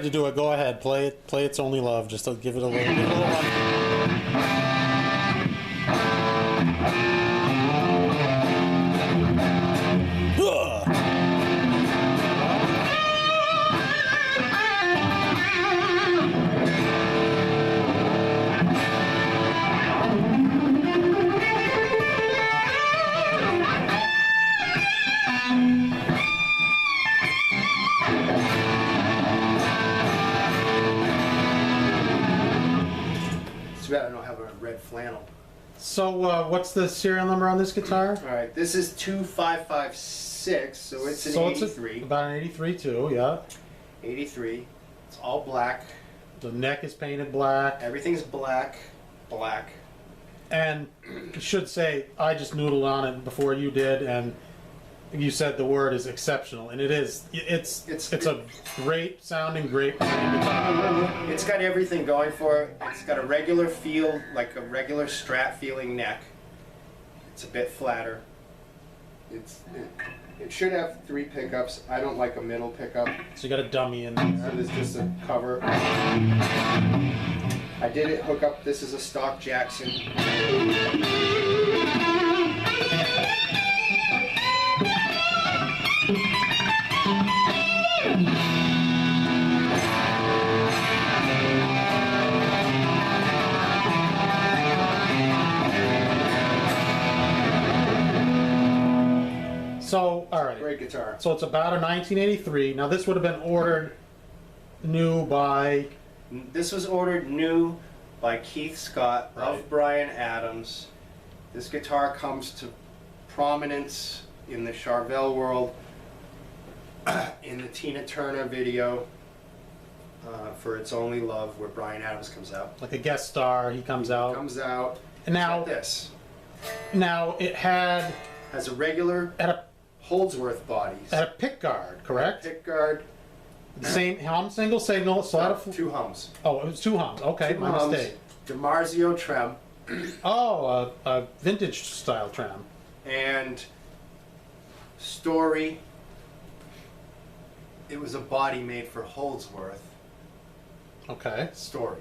to do it, go ahead. Play it. Play It's Only Love. Just to give it a little. Give it a little Too bad I don't have a red flannel. So, what's the serial number on this guitar? All right, this is 2556, so it's an So 83. it's about an 83 too, yeah. 83. It's all black. The neck is painted black. Everything's black. Black. And I should say, I just noodled on it before you did, and you said the word is exceptional, and it is. It's a great sounding, great playing guitar. It's got everything going for it. It's got a regular feel, like a regular Strat feeling neck. It's a bit flatter. It should have 3 pickups. I don't like a middle pickup. So you got a dummy in So there. there's just a cover. I did it hook up. This is a stock Jackson. So, all right. Great guitar. So it's about a 1983. Now this would have been ordered new by. This was ordered new by Keith Scott Right. of Bryan Adams. This guitar comes to prominence in the Charvel world in the Tina Turner video for It's Only Love, where Bryan Adams comes out. Like a guest star, he comes out. Comes out. And now, Like this. now it had Has a regular Holdsworth body. a pick guard, correct? Pick guard. The same hum, single signal. So out of 2 hums. oh, it was 2 hums. Okay, 2 my hums. mistake. DiMarzio trem. Oh, a vintage style trim. And Story. It was a body made for Holdsworth. Okay. Story.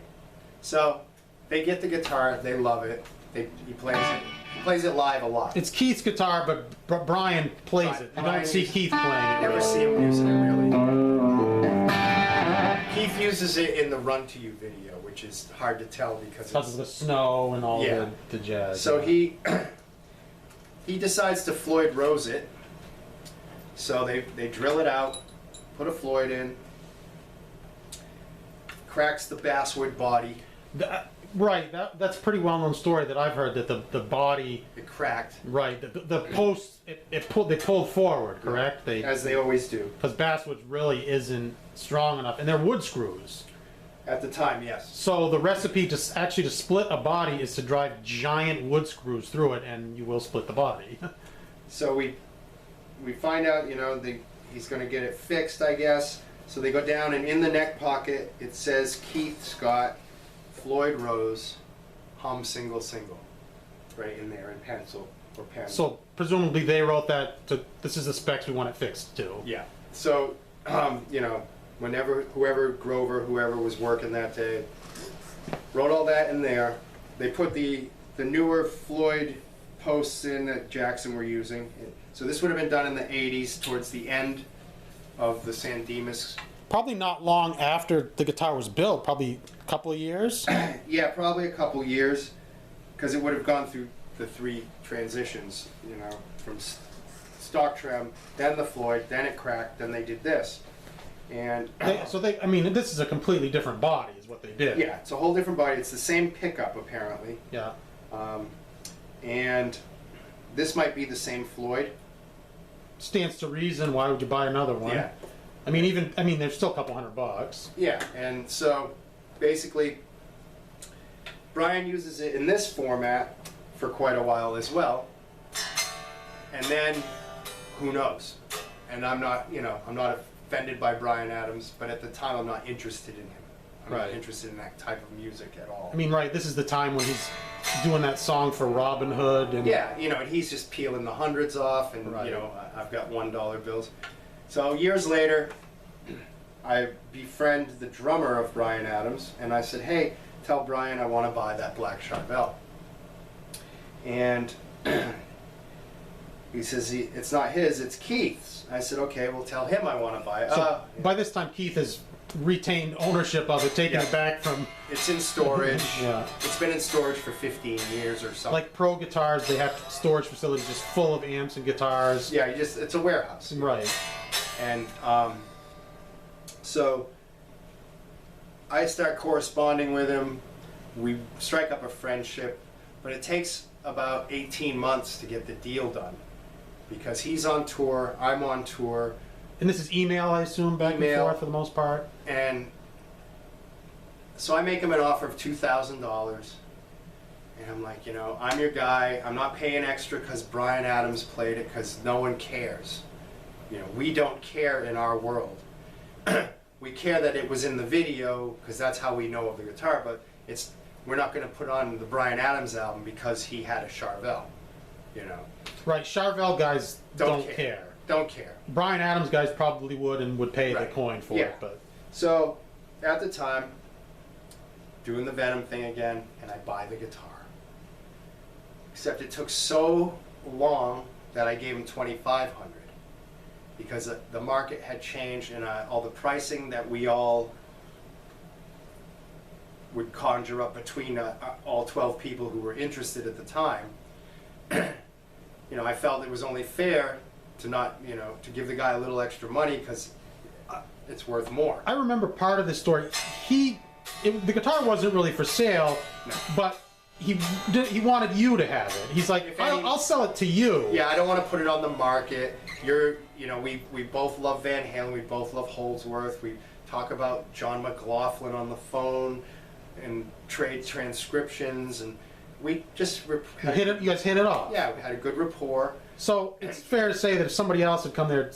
So they get the guitar, they love it. He plays it. He plays it live a lot. It's Keith's guitar, but Bryan plays it. You don't Bryan see uses- Keith playing it. Never really. see him using it really. Keith uses it in the Run to You video, which is hard to tell because Because of the snow and all Yeah. the jazz. So he decides to Floyd Rose it. So they drill it out, put a Floyd in, cracks the basswood body. Right, that's a pretty well-known story that I've heard, that the body, It cracked, right, the post, they pulled forward, correct? as they always do. Because basswood really isn't strong enough, and they're wood screws. At the time, yes. So the recipe to actually to split a body is to drive giant wood screws through it, and you will split the body. So we find out, he's going to get it fixed, I guess. So they go down, and in the neck pocket it says Keith Scott, Floyd Rose, hum single single, right in there in pencil or pen. So presumably they wrote that. This is the specs we want it fixed to. Yeah. So whenever whoever was working that day, wrote all that in there. They put the newer Floyd posts in that Jackson were using. So this would have been done in the 80s, towards the end of the San Dimas. Probably not long after the guitar was built. Probably a couple of years. Yeah, probably a couple years, because it would have gone through the 3 transitions, from stock trem, then the Floyd, then it cracked, then they did this. And I mean, this is a completely different body, is what they did. yeah, it's a whole different body. It's the same pickup, apparently. Yeah. And this might be the same Floyd. Stands to reason. Why would you buy another one? Yeah. I mean, there's still a couple $100. Yeah, and so basically, Bryan uses it in this format for quite a while as well. And then, who knows? And I'm not offended by Bryan Adams, but at the time I'm not interested in him. I'm not interested in that type of music at all. I mean, right, this is the time when he's doing that song for Robin Hood. And yeah, and he's just peeling the hundreds off, and Right. I've got $1 bills. So years later, I befriend the drummer of Bryan Adams, and I said, hey, tell Bryan I want to buy that black Charvel. And he says, it's not his, it's Keith's. I said, okay, well, tell him I want to buy it. So by this time, Keith has retained ownership of it, taking it back from... It's in storage. Yeah. It's been in storage for 15 years or something. Like Pro Guitars, they have storage facilities just full of amps and guitars. Yeah, it's a warehouse. Right. And so I start corresponding with him. We strike up a friendship, but it takes about 18 months to get the deal done because he's on tour, I'm on tour. And this is email, I assume, back and forth for the most part? And so I make him an offer of $2,000. And I'm like, you know, I'm your guy. I'm not paying extra because Bryan Adams played it because no one cares. You know, we don't care in our world. We care that it was in the video because that's how we know of the guitar, but we're not going to put on the Bryan Adams album because he had a Charvel, you know. Right, Charvel guys don't care. Don't care. Bryan Adams guys probably would and would pay the coin for it, but... So, at the time, doing the Venom thing again, and I buy the guitar. Except it took so long that I gave him $2,500 because the market had changed and all the pricing that we all would conjure up between all 12 people who were interested at the time. You know, I felt it was only fair to not, you know, to give the guy a little extra money because it's worth more. I remember part of the story. The guitar wasn't really for sale, but he wanted you to have it. He's like, I'll sell it to you. Yeah, I don't want to put it on the market. You know, we both love Van Halen. We both love Holdsworth. We talk about John McLaughlin on the phone and trade transcriptions, and we just you guys hit it off. Yeah, we had a good rapport. So it's fair to say that if somebody else had come there,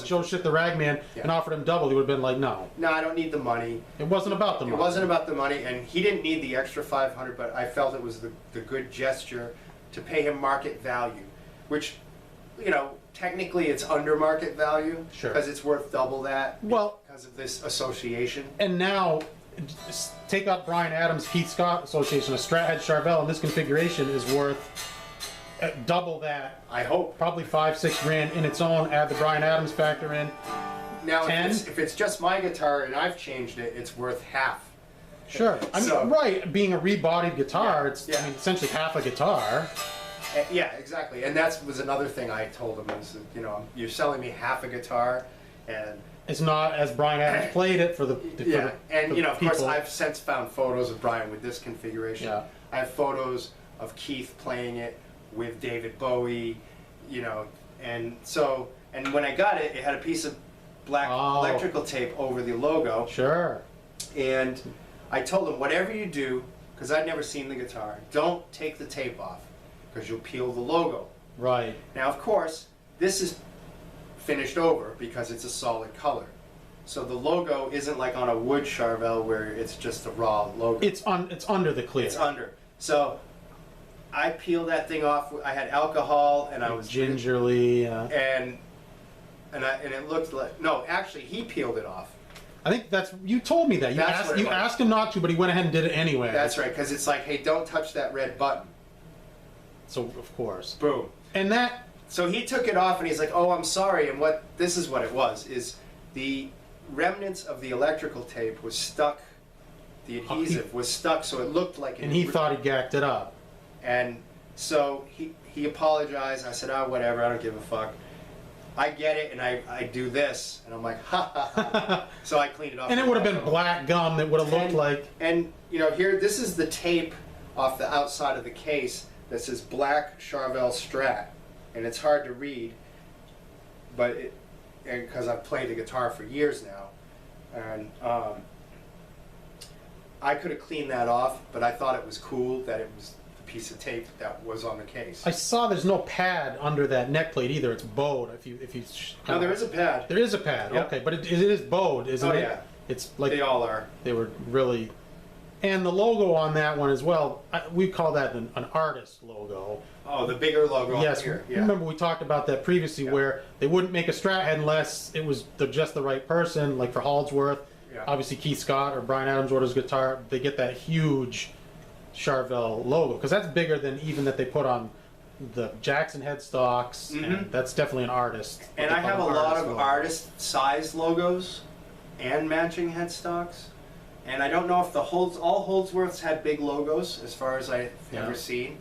Joe Shit the Ragman, and offered him double, he would have been like, no. No, I don't need the money. It wasn't about the money. It wasn't about the money, and he didn't need the extra $500, but I felt it was the good gesture to pay him market value, which, you know, technically it's under market value because it's worth double that because of this association. And now, take out Bryan Adams, Keith Scott association, a Strat head Charvel in this configuration is worth double that. I hope. Probably $5-6 grand in its own. Add the Bryan Adams factor in. Now, if it's just my guitar and I've changed it, it's worth half. Sure. I mean, right. Being a rebodied guitar, it's I mean, essentially half a guitar. Yeah, exactly. And that was another thing I told him is, you know, you're selling me half a guitar, and it's not as Bryan Adams played it for the and you know, of course, I've since found photos of Bryan with this configuration. Yeah. I have photos of Keith playing it with David Bowie, you know, and when I got it, it had a piece of black electrical tape over the logo. Sure. And I told him, whatever you do, because I'd never seen the guitar, don't take the tape off, because you'll peel the logo. Right. Now, of course, this is finished over because it's a solid color. So the logo isn't like on a wood Charvel where it's just a raw logo. It's under the clear. It's under. So I peeled that thing off. I had alcohol and I was gingerly and it looked like actually he peeled it off. I think you told me that. You asked him not to, but he went ahead and did it anyway. That's right, because it's like, hey, don't touch that red button. So of course. Boom. And so he took it off and he's like, oh, I'm sorry. And this is what it was, is the remnants of the electrical tape was stuck, the adhesive was stuck, so it looked like it. And he thought he gacked it up. And so he apologized. I said, oh, whatever, I don't give a fuck. I get it, and I do this, and I'm like, ha, ha, ha. So I cleaned it off. And it would have been black gum that would have looked like... And, you know, here, this is the tape off the outside of the case that says black Charvel Strat. And it's hard to read, but because I've played the guitar for years now. And I could have cleaned that off, but I thought it was cool that it was piece of tape that was on the case. I saw there's no pad under that neck plate either. It's bowed. No, there is a pad. There is a pad. Yep. Okay, but it is bowed, isn't it? Oh yeah. It's like they all are. They were really And the logo on that one as well, we call that an artist logo. Oh, the bigger logo Yes, up here. Yeah. remember we talked about that previously, where they wouldn't make a Strat head unless it was just the right person. Like for Haldsworth, obviously Keith Scott or Bryan Adams orders guitar, they get that huge Charvel logo because that's bigger than even that they put on the Jackson headstocks. And that's definitely an artist. And I have a lot of logo. artist-sized logos and matching headstocks. And I don't know if all Holdsworths had big logos as far as I've ever seen.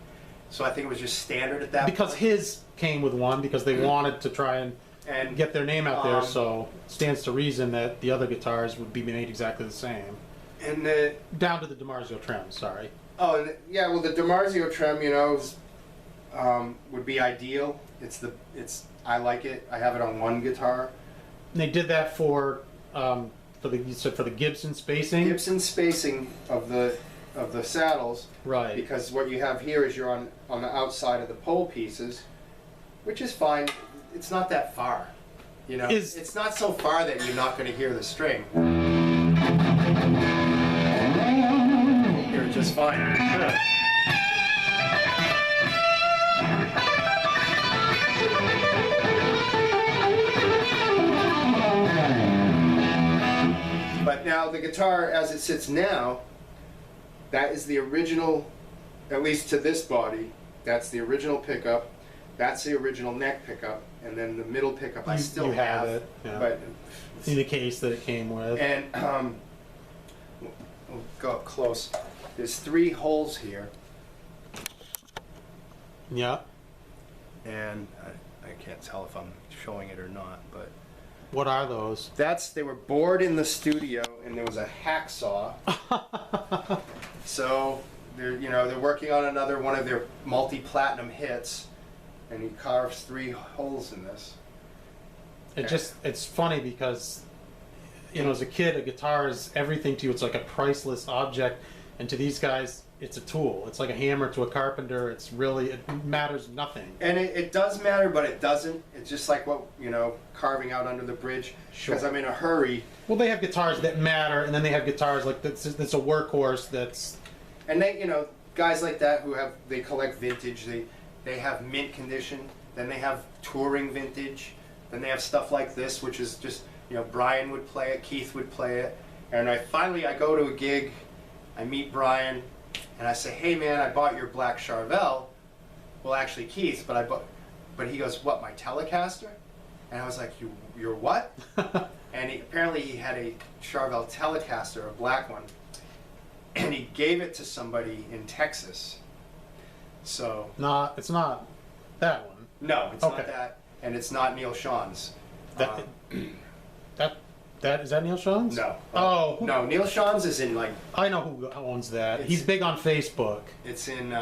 So I think it was just standard at that because point. his came with one because they wanted to try and get their name out there, so it stands to reason that the other guitars would be made exactly the same. And down to the DiMarzio trim, sorry. Oh, and yeah, well the DiMarzio trim, you know, would be ideal. I like it. I have it on one guitar. And they did that for the Gibson spacing. Gibson spacing of the saddles. Right. Because what you have here is you're on the outside of the pole pieces, which is fine. It's not that far. You know, it's not so far that you're not going to hear the string. You're just fine. Sure. But now the guitar as it sits now, that is the original, at least to this body, that's the original pickup, that's the original neck pickup, and then the middle pickup I still you have it, yeah. but in the case that it came with. And we'll go up close. There's 3 holes here, Yeah. and I can't tell if I'm showing it or not, but What are those? they were bored in the studio, and there was a hacksaw. So they're working on another one of their multi-platinum hits, and he carves 3 holes in this. It's funny because, as a kid, a guitar is everything to you. It's like a priceless object, and to these guys, it's a tool. It's like a hammer to a carpenter. It matters nothing. And it does matter, but it doesn't. It's just like what, carving out under the bridge. Sure. Because I'm in a hurry. Well, they have guitars that matter, and then they have guitars like that's a workhorse that's... And they, guys like that they collect vintage. They have mint condition. Then they have touring vintage. Then they have stuff like this, which is just, Bryan would play it, Keith would play it. And I go to a gig, I meet Bryan, and I say, hey man, I bought your black Charvel. Well, actually Keith, but he goes, what, my Telecaster? And I was like, you're what? And apparently he had a Charvel Telecaster, a black one, and he gave it to somebody in Texas. So. No, it's not that one. No, it's not that, and it's not Neil Sean's. Is that Neil Sean's? No. Oh. No, Neil Sean's is in I know who owns that. He's big on Facebook. It's in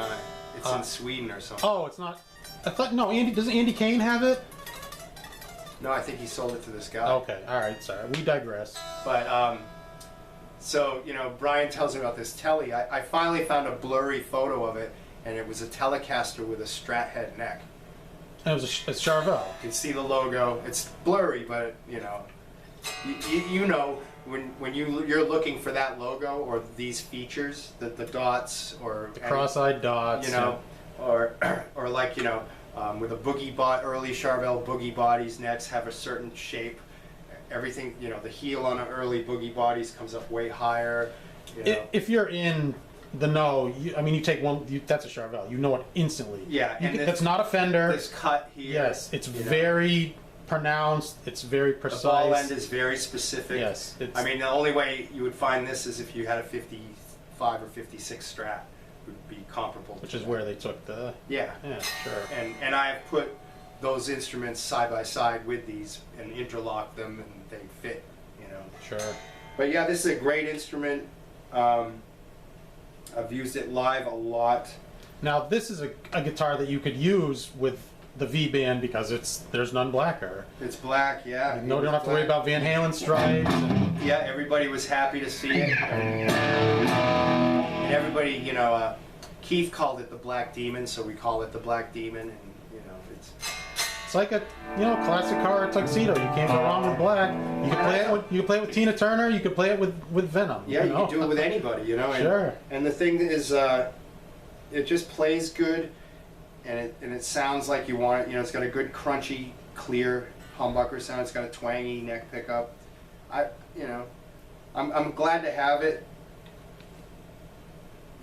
Sweden or something. Oh, it's not. I thought doesn't Andy Kane have it? No, I think he sold it to this guy. Okay, all right, sorry, we digress. But so Bryan tells me about this Telly. I finally found a blurry photo of it, and it was a Telecaster with a Strat head neck. And it was a Charvel. You can see the logo. It's blurry, but when you're looking for that logo or these features, the dots or the cross-eyed dots, or like with a early Charvel boogie bodies necks have a certain shape. Everything the heel on an early boogie bodies comes up way higher. If you're in the know, you take one. That's a Charvel. You know it instantly. Yeah, that's not a Fender. This cut here. Yes, it's very pronounced. It's very precise. The ball end is very specific. Yes. The only way you would find this is if you had a 55 or 56 Strat would be comparable. Which is where they took the... Yeah. Yeah, sure. And I have put those instruments side by side with these and interlocked them, and they fit, Sure. But yeah, this is a great instrument. I've used it live a lot. Now, this is a guitar that you could use with the V-band because there's none blacker. It's black, yeah. You don't have to worry about Van Halen stripes. Yeah, everybody was happy to see it. And everybody, Keith called it the Black Demon, so we call it the Black Demon, and it's It's like a classic car tuxedo. You can't go wrong with black. You can play it with Tina Turner. You could play it with Venom. Yeah, you can do it with anybody, And, sure. And the thing is, it just plays good, and it sounds like you want it. It's got a good crunchy, clear humbucker sound. It's got a twangy neck pickup. I'm glad to have it.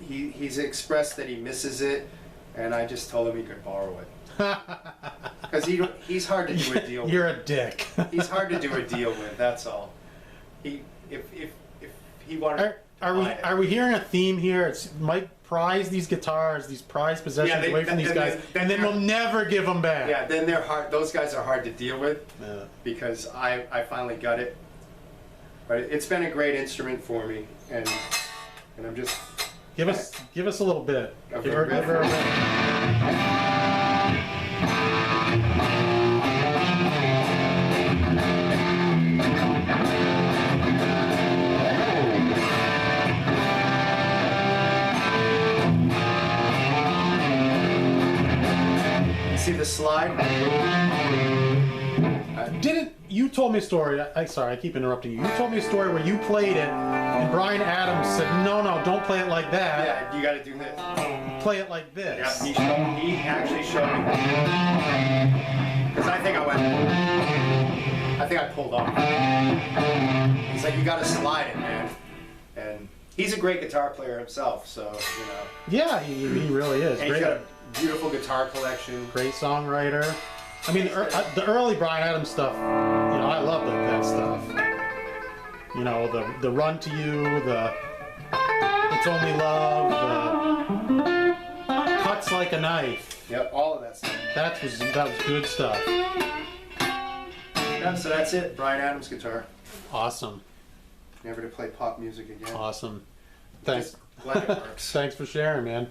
He's expressed that he misses it, and I just told him he could borrow it. Because he's hard to do a deal with. You're a dick. He's hard to do a deal with, that's all. If he wanted Are we hearing a theme here? It's Mike prized these guitars, these prized possessions away from these guys, and then we'll never give them back. Yeah, then they're hard. Those guys are hard to deal with Yeah. because I finally got it. But it's been a great instrument for me, and I'm just Give us a little bit. Okay, Give her a bit. see the slide. You told me a story. Sorry, I keep interrupting you. You told me a story where you played it, and Bryan Adams said, "No, don't play it like that. Yeah, you got to do this. Play it like this." Yeah, he actually showed me. Because I think I pulled off. He's like, "You got to slide it, man." And he's a great guitar player himself, so Yeah, he really is. And he's got a beautiful guitar collection. Great songwriter. I mean, the early Bryan Adams stuff, I love that stuff. The Run to You, the It's Only Love, the Cuts Like a Knife. Yep, all of that stuff. That was good stuff. Yeah, so that's it, Bryan Adams guitar. Awesome. Never to play pop music again. Awesome. Thanks. Just glad it works. Thanks for sharing, man.